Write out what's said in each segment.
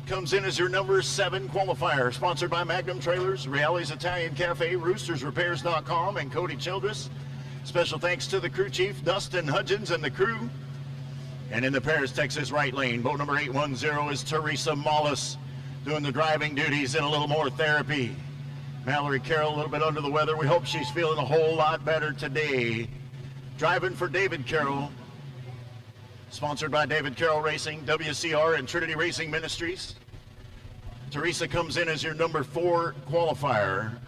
comes in as your number 7 qualifier, sponsored by Magnum Trailers, Reality's Italian Cafe, RoostersRepairs.com, and Cody Childress. Special thanks to the crew chief, Dustin Hudgens, and the crew. And in the Paris, Texas right lane, boat number 810 is Teresa Mollis, doing the driving duties in a little more therapy. Mallory Carroll, a little bit under the weather. We hope she's feeling a whole lot better today. Driving for David Carroll, sponsored by David Carroll Racing, WCR, and Trinity Racing Ministries. Teresa comes in as your number 4 qualifier.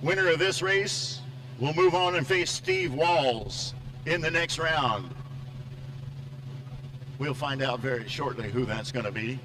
Winner of this race will move on and face Steve Walls in the next round. We'll find out very shortly who that's going to be.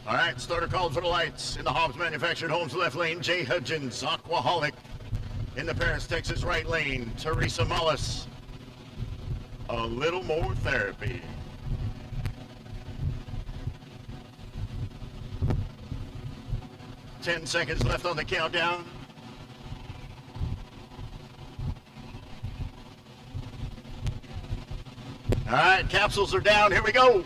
All right, starter called for the lights. In the Hobbs Manufactured Homes left lane, Jay Hudgens, Aquaholic. In the Paris, Texas right lane, Teresa Mollis. A little more therapy. Ten seconds left on the countdown. All right, capsules are down. Here we go.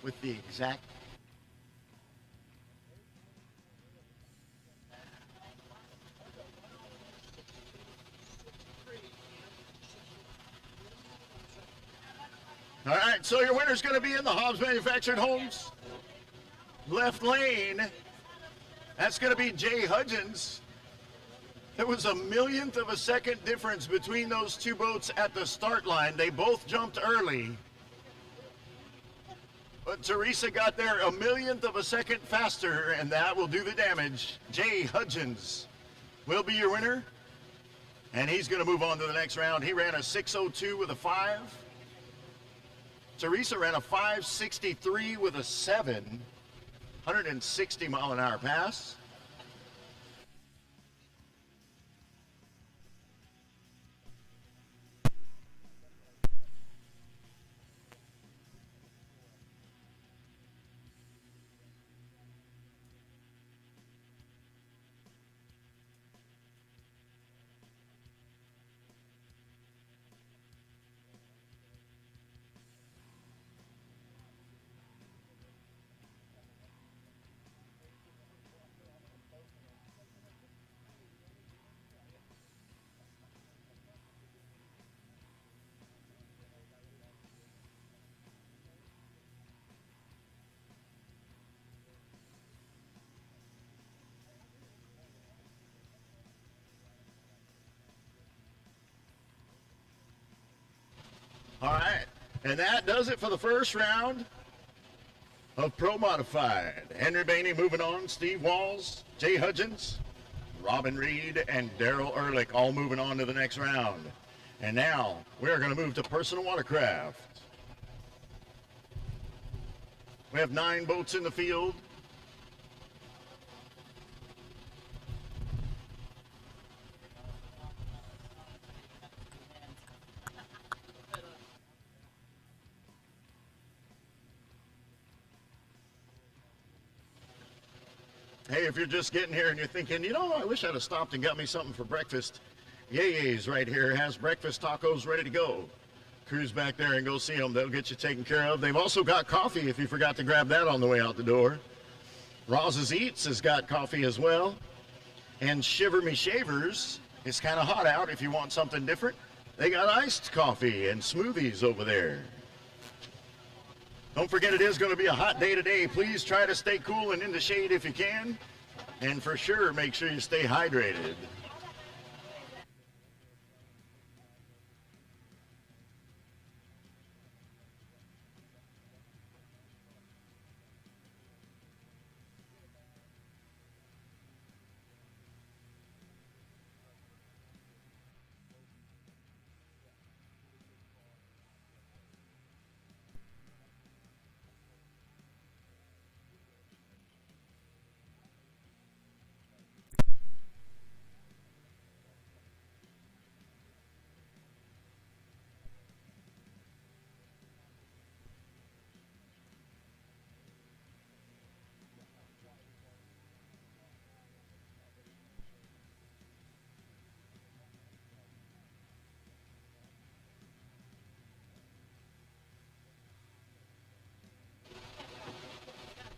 With the exact all right, so your winner's going to be in the Hobbs Manufactured Homes left lane. That's going to be Jay Hudgens. There was a millionth of a second difference between those two boats at the start line. They both jumped early. But Teresa got there a millionth of a second faster, and that will do the damage. Jay Hudgens will be your winner, and he's going to move on to the next round. He ran a 6:02 with a 5. Teresa ran a 5:63 with a 7, 160 mile an hour pass. All right, and that does it for the first round of Pro Modified. Henry Bainey moving on, Steve Walls, Jay Hudgens, Robin Reed, and Daryl Ehrlich all moving on to the next round. And now we're going to move to personal watercraft. We have 9 boats in the field. Hey, if you're just getting here and you're thinking, you know, I wish I'd have stopped and got me something for breakfast, Ye's right here has breakfast tacos ready to go. Cruise back there and go see them. They'll get you taken care of. They've also got coffee if you forgot to grab that on the way out the door. Roz's Eats has got coffee as well. And Shiver Me Shavers, it's kind of hot out if you want something different. They got iced coffee and smoothies over there. Don't forget, it is going to be a hot day today. Please try to stay cool and in the shade if you can. And for sure, make sure you stay hydrated.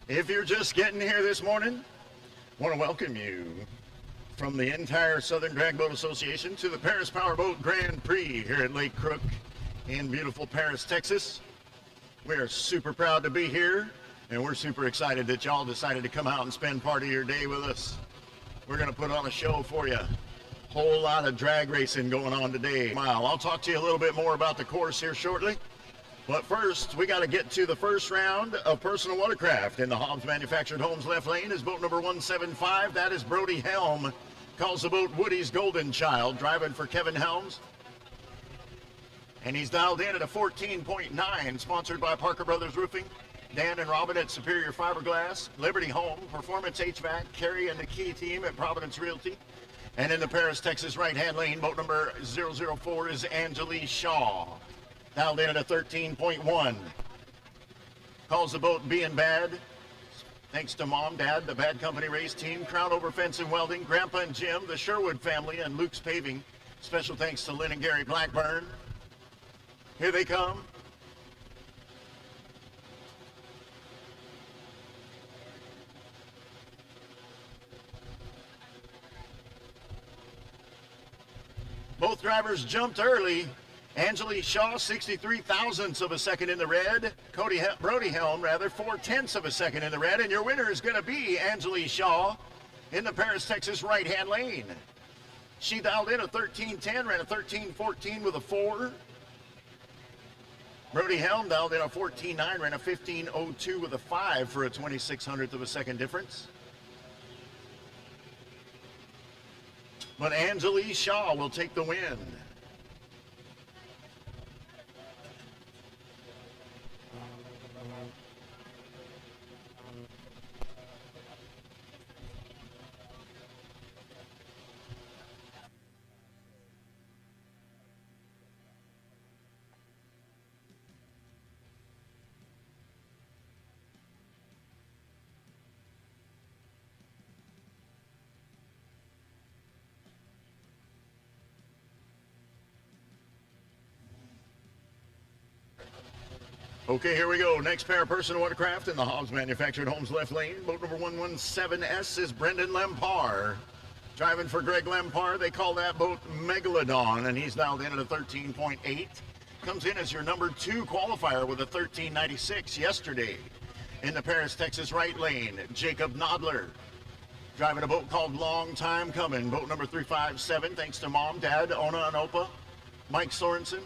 If you're just getting here this morning, I want to welcome you from the entire Southern Drag Boat Association to the Paris Powerboat Grand Prix here at Lake Crook in beautiful Paris, Texas. We are super proud to be here, and we're super excited that y'all decided to come out and spend part of your day with us. We're going to put on a show for you. Whole lot of drag racing going on today. I'll talk to you a little bit more about the course here shortly. But first, we got to get to the first round of personal watercraft. In the Hobbs Manufactured Homes left lane is boat number 175. That is Brody Helm. Calls the boat Woody's Golden Child, driving for Kevin Helms. And he's dialed in at a 14.9, sponsored by Parker Brothers Roofing, Dan and Robin at Superior Fiberglass, Liberty Home, Performance HVAC, Kerry and the Key Team at Providence Realty. And in the Paris, Texas right-hand lane, boat number 004 is Angelique Shaw. Dialed in at a 13.1. Calls the boat Being Bad. Thanks to Mom, Dad, the Bad Company race team, Crown Over Fence and Welding, Grandpa and Jim, the Sherwood family, and Luke's Paving. Special thanks to Lynn and Gary Blackburn. Here they come. Both drivers jumped early. Angelique Shaw, 63 thousandths of a second in the red. Brody Helm, 4/10ths of a second in the red. And your winner is going to be Angelique Shaw in the Paris, Texas right-hand lane. She dialed in a 13.10, ran a 13.14 with a 4. Brody Helm dialed in a 14.9, ran a 15.02 with a 5 for a 2600th of a second difference. But Angelique Shaw will take the win. Okay, here we go. Next pair of personal watercraft in the Hobbs Manufactured Homes left lane. Boat number 117S is Brendan Lempar. Driving for Greg Lempar, they call that boat Megalodon, and he's dialed in at a 13.8. Comes in as your number 2 qualifier with a 13.96 yesterday. In the Paris, Texas right lane, Jacob Nodler. Driving a boat called Long Time Coming. Boat number 357, thanks to Mom, Dad, Ona and Opa, Mike Sorensen,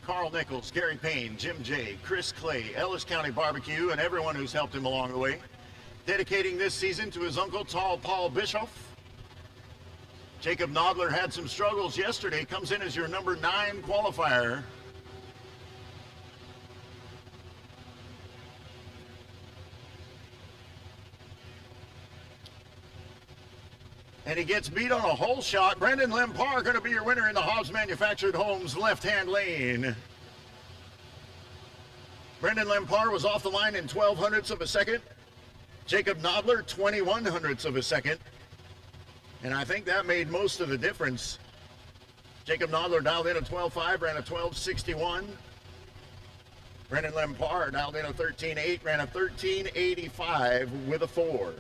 Carl Nichols, Gary Payne, Jim J., Chris Clay, Ellis County Barbecue, and everyone who's helped him along the way. Dedicating this season to his uncle, Tall Paul Bischoff. Jacob Nodler had some struggles yesterday, comes in as your number 9 qualifier. And he gets beat on a hole shot. Brendan Lempar going to be your winner in the Hobbs Manufactured Homes left-hand lane. Brendan Lempar was off the line in 12 hundredths of a second. Jacob Nodler, 21 hundredths of a second. And I think that made most of the difference. Jacob Nodler dialed in a 12.5, ran a 12.61. Brendan Lempar dialed in a 13.8, ran a 13.85 with a 4.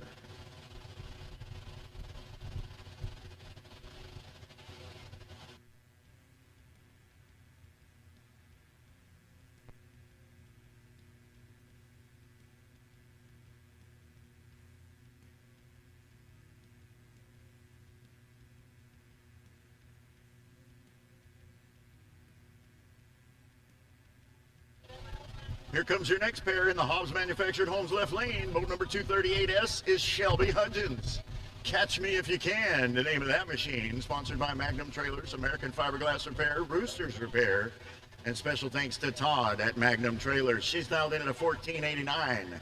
Here comes your next pair in the Hobbs Manufactured Homes left lane. Boat number 238S is Shelby Hudgens. Catch Me If You Can, the name of that machine. Sponsored by Magnum Trailers, American Fiberglass Repair, Roosters Repair, and special thanks to Todd at Magnum Trailers. She's dialed in at a 1489.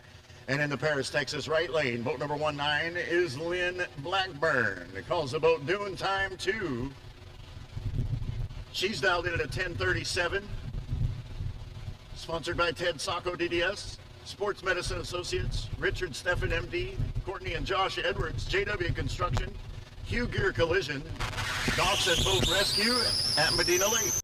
And in the Paris, Texas right lane, boat number 19 is Lynn Blackburn. It calls the boat Dune Time 2. She's dialed in at a 1037. Sponsored by Ted Sacco DDS, Sports Medicine Associates, Richard Steffen MD, Courtney and Josh Edwards, JW Construction, Hugh Gear Collision, Docks and Boat Rescue at Medina Lake.